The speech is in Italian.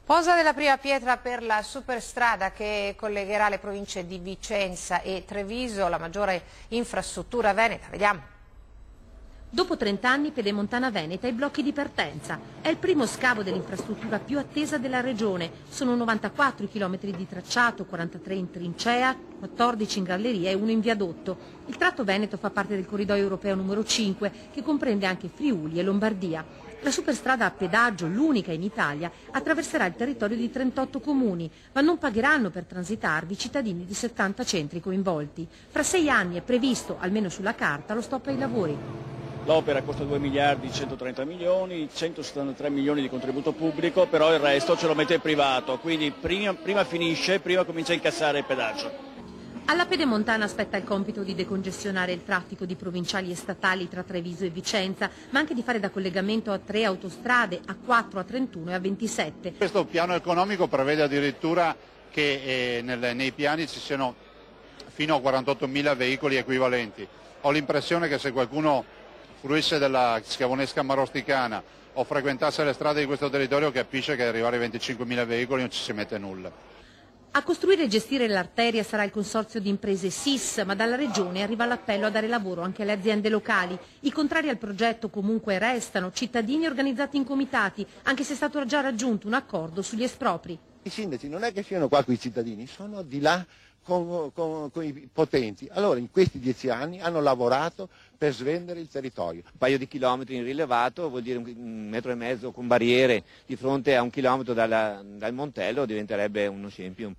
Posa della prima pietra per la superstrada che collegherà le province di Vicenza e Treviso, la maggiore infrastruttura veneta. Vediamo. Dopo 30 anni Pedemontana Veneta ai blocchi di partenza. È il primo scavo dell'infrastruttura più attesa della regione. Sono 94 i chilometri di tracciato, 43 in trincea, 14 in galleria e 1 in viadotto. Il tratto veneto fa parte del corridoio europeo numero 5, che comprende anche Friuli e Lombardia. La superstrada a pedaggio, l'unica in Italia, attraverserà il territorio di 38 comuni, ma non pagheranno per transitarvi i cittadini di 70 centri coinvolti. Fra 6 anni è previsto, almeno sulla carta, lo stop ai lavori. L'opera costa 2 miliardi 130 milioni, 173 milioni di contributo pubblico, però il resto ce lo mette il privato, quindi prima finisce, prima comincia a incassare il pedaggio. Alla Pedemontana aspetta il compito di decongestionare il traffico di provinciali e statali tra Treviso e Vicenza, ma anche di fare da collegamento a 3 autostrade, A4, A31 e A27. Questo piano economico prevede addirittura che nei piani ci siano fino a 48.000 veicoli equivalenti. Ho l'impressione che se qualcuno fruisse della Scavonesca marosticana o frequentasse le strade di questo territorio capisce che arrivare ai 25.000 veicoli non ci si mette nulla. A costruire e gestire l'arteria sarà il consorzio di imprese SIS, ma dalla Regione arriva l'appello a dare lavoro anche alle aziende locali. I contrari al progetto comunque restano, cittadini organizzati in comitati, anche se è stato già raggiunto un accordo sugli espropri. I sindaci non è che siano qua con i cittadini, sono di là con i potenti. Allora in questi 10 anni hanno lavorato per svendere il territorio. Un paio di chilometri in rilevato vuol dire 1,5 metri con barriere di fronte a 1 chilometro dal Montello diventerebbe uno scempio.